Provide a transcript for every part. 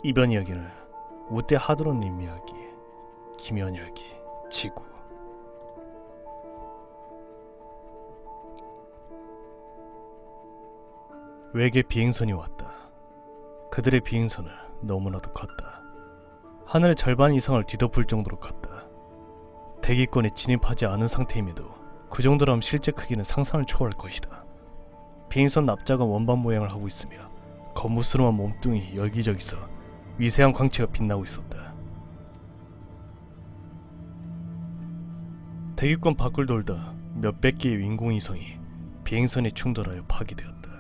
이번 이야기는 우대 하드론님 이야기, 김연 이야기, 지구. 외계 비행선이 왔다. 그들의 비행선은 너무나도 컸다. 하늘의 절반 이상을 뒤덮을 정도로 컸다. 대기권에 진입하지 않은 상태임에도 그 정도라면 실제 크기는 상상을 초월할 것이다. 비행선 납작은 원반 모양을 하고 있으며 거무스름한 몸뚱이 여기저기서 위세한 광채가 빛나고 있었다. 대기권 밖을 돌다 몇백 개의 인공위성이 비행선에 충돌하여 파괴되었다.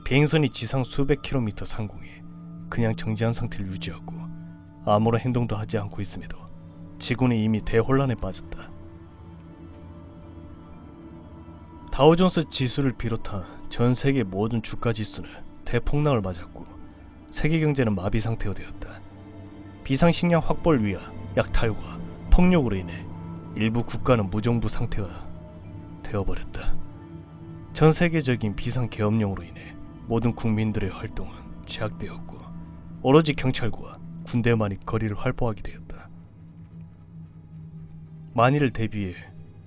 비행선이 지상 수백 킬로미터 상공에 그냥 정지한 상태를 유지하고 아무런 행동도 하지 않고 있음에도 지구는 이미 대혼란에 빠졌다. 다우존스 지수를 비롯한 전 세계 모든 주가 지수는 대폭락을 맞았고 세계 경제는 마비 상태가 되었다. 비상식량 확보를 위한 약탈과 폭력으로 인해 일부 국가는 무정부 상태가 되어버렸다. 전 세계적인 비상계엄령으로 인해 모든 국민들의 활동은 제약되었고 오로지 경찰과 군대만이 거리를 활보하게 되었다. 만일을 대비해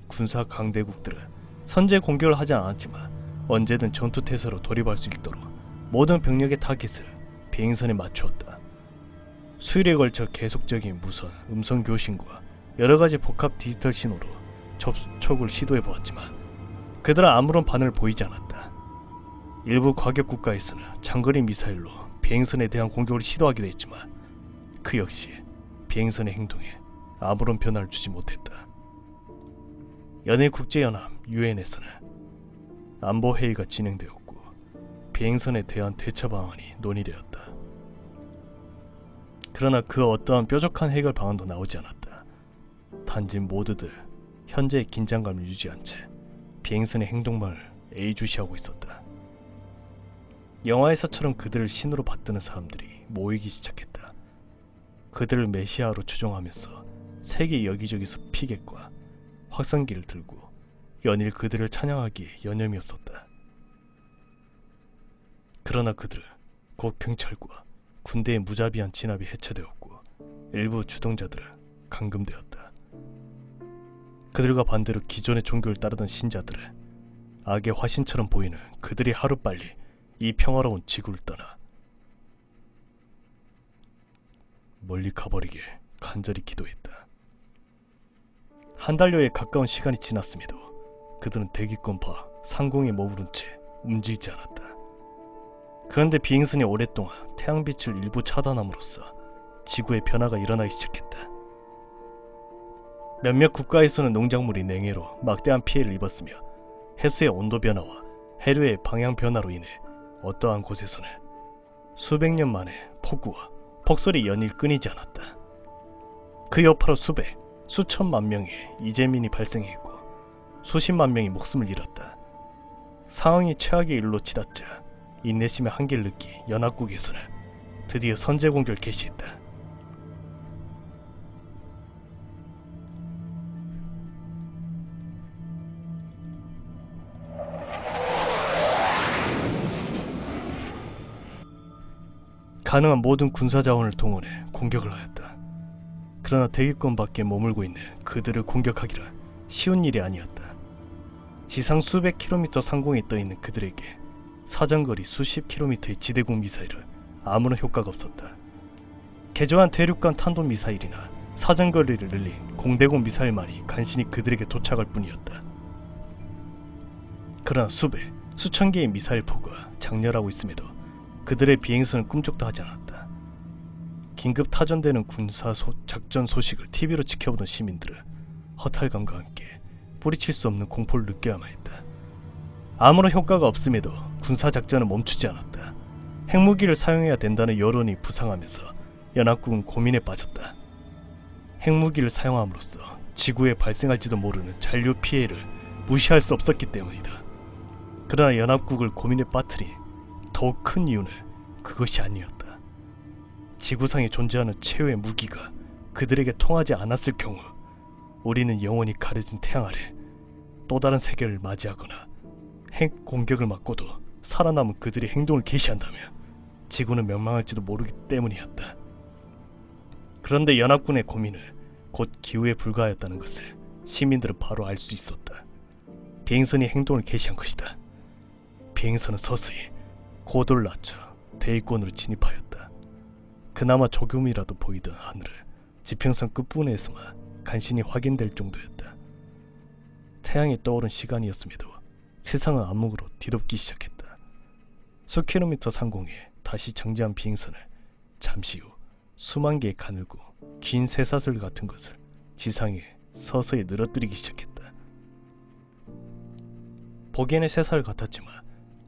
군사 강대국들은 선제 공격을 하지 않았지만 언제든 전투태세로 돌입할 수 있도록 모든 병력의 타깃을 비행선에 맞추었다. 수일에 걸쳐 계속적인 무선, 음성 교신과 여러가지 복합 디지털 신호로 접촉을 시도해보았지만 그들은 아무런 반응을 보이지 않았다. 일부 과격 국가에서는 장거리 미사일로 비행선에 대한 공격을 시도하기도 했지만 그 역시 비행선의 행동에 아무런 변화를 주지 못했다. 연해국제연합 (UN)에서는 안보회의가 진행되었고 비행선에 대한 대처 방안이 논의되었다. 그러나 그 어떠한 뾰족한 해결 방안도 나오지 않았다. 단지 모두들 현재의 긴장감을 유지한 채 비행선의 행동만을 예의주시하고 있었다. 영화에서처럼 그들을 신으로 받드는 사람들이 모이기 시작했다. 그들을 메시아로 추종하면서 세계 여기저기서 피켓과 확성기를 들고 연일 그들을 찬양하기에 여념이 없었다. 그러나 그들은 곧 경찰과 군대의 무자비한 진압이 해체되었고 일부 주동자들은 감금되었다. 그들과 반대로 기존의 종교를 따르던 신자들은 악의 화신처럼 보이는 그들이 하루빨리 이 평화로운 지구를 떠나 멀리 가버리길 간절히 기도했다. 한 달여에 가까운 시간이 지났음에도 그들은 대기권 밖 상공에 머무른 채 움직이지 않았다. 그런데 비행선이 오랫동안 태양빛을 일부 차단함으로써 지구의 변화가 일어나기 시작했다. 몇몇 국가에서는 농작물이 냉해로 막대한 피해를 입었으며 해수의 온도 변화와 해류의 방향 변화로 인해 어떠한 곳에서는 수백 년 만에 폭우와 폭설이 연일 끊이지 않았다. 그 여파로 수백, 수천만 명의 이재민이 발생했고 수십만 명이 목숨을 잃었다. 상황이 최악의 일로 치닫자 인내심의 한계를 느낀 연합국에서는 드디어 선제 공격을 개시했다. 가능한 모든 군사자원을 동원해 공격을 하였다. 그러나 대기권 밖에 머물고 있는 그들을 공격하기란 쉬운 일이 아니었다. 지상 수백 킬로미터 상공에 떠있는 그들에게 사정거리 수십 킬로미터의 지대공 미사일은 아무런 효과가 없었다. 개조한 대륙간 탄도미사일이나 사정거리를 늘린 공대공 미사일만이 간신히 그들에게 도착할 뿐이었다. 그러나 수백, 수천 개의 미사일 포구가 장렬하고 있음에도 그들의 비행선은 꿈쩍도 하지 않았다. 긴급 타전되는 군사 작전 소식을 TV로 지켜보던 시민들은 허탈감과 함께 뿌리칠 수 없는 공포를 느껴야만 했다. 아무런 효과가 없음에도 군사작전은 멈추지 않았다. 핵무기를 사용해야 된다는 여론이 부상하면서 연합국은 고민에 빠졌다. 핵무기를 사용함으로써 지구에 발생할지도 모르는 잔류 피해를 무시할 수 없었기 때문이다. 그러나 연합국을 고민에 빠뜨린 더욱 큰 이유는 그것이 아니었다. 지구상에 존재하는 최후의 무기가 그들에게 통하지 않았을 경우 우리는 영원히 가려진 태양 아래 또 다른 세계를 맞이하거나 핵 공격을 맞고도 살아남은 그들의 행동을 개시한다면 지구는 멸망할지도 모르기 때문이었다. 그런데 연합군의 고민은 곧 기후에 불과하였다는 것을 시민들은 바로 알 수 있었다. 비행선이 행동을 개시한 것이다. 비행선은 서서히 고도를 낮춰 대기권으로 진입하였다. 그나마 조금이라도 보이던 하늘을 지평선 끝부분에서만 간신히 확인될 정도였다. 태양이 떠오른 시간이었음에도 세상은 암흑으로 뒤덮기 시작했다. 수킬로미터 상공에 다시 정지한 비행선을 잠시 후 수만 개의 가늘고 긴 쇠사슬 같은 것을 지상에 서서히 늘어뜨리기 시작했다. 보기에는 쇠사슬 같았지만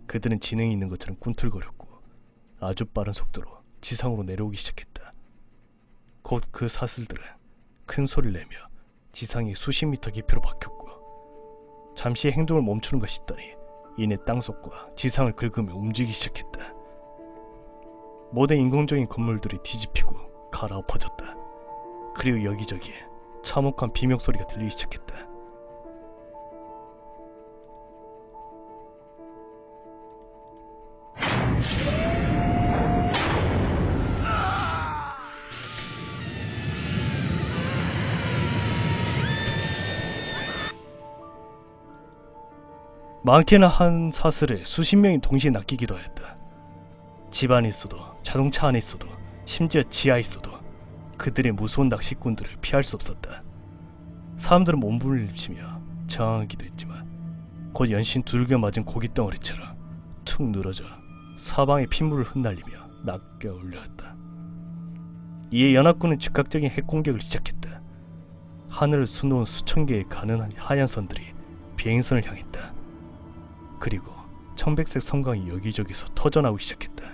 그들은 지능이 있는 것처럼 꿈틀거렸고 아주 빠른 속도로 지상으로 내려오기 시작했다. 곧 그 사슬들은 큰 소리를 내며 지상이 수십 미터 깊이로 박혔고 잠시 행동을 멈추는가 싶더니 이내 땅속과 지상을 긁으며 움직이기 시작했다. 모든 인공적인 건물들이 뒤집히고 갈아엎어졌다. 그리고 여기저기에 참혹한 비명소리가 들리기 시작했다. 많게는 한 사슬에 수십 명이 동시에 낚이기도 하였다. 집 안에 있어도 자동차 안에 있어도 심지어 지하에 있어도 그들의 무서운 낚시꾼들을 피할 수 없었다. 사람들은 몸부림치며 저항하기도 했지만 곧 연신 두들겨 맞은 고깃덩어리처럼 툭 늘어져 사방에 핏물을 흩날리며 낚여 올렸다. 이에 연합군은 즉각적인 핵공격을 시작했다. 하늘을 수놓은 수천 개의 가난한 하얀 선들이 비행선을 향했다. 그리고 청백색 성광이 여기저기서 터져나오기 시작했다.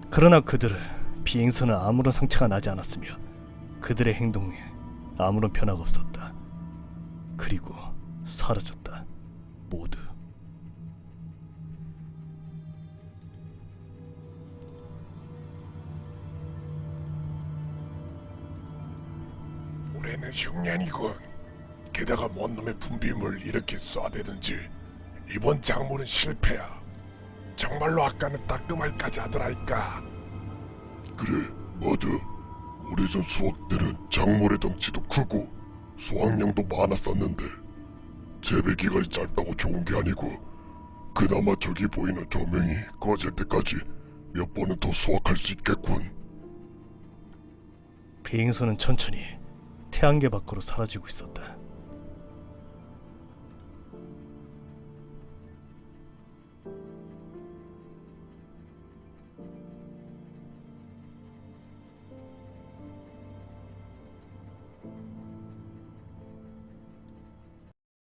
그러나 그들은 비행선은 아무런 상처가 나지 않았으며 그들의 행동에 아무런 변화가 없었다. 그리고 사라졌다. 모두. 올해는 흉년이군. 게다가 뭔 놈의 분비물 이렇게 쏴대든지 이번 작물은 실패야. 정말로 아까는 따끔하기까지 하더라니까. 그래, 맞아. 오래전 수확 때는 작물의 덩치도 크고 수확량도 많았었는데 재배기간이 짧다고 좋은 게 아니고 그나마 저기 보이는 조명이 꺼질 때까지 몇 번은 더 수확할 수 있겠군. 비행선은 천천히 태양계 밖으로 사라지고 있었다.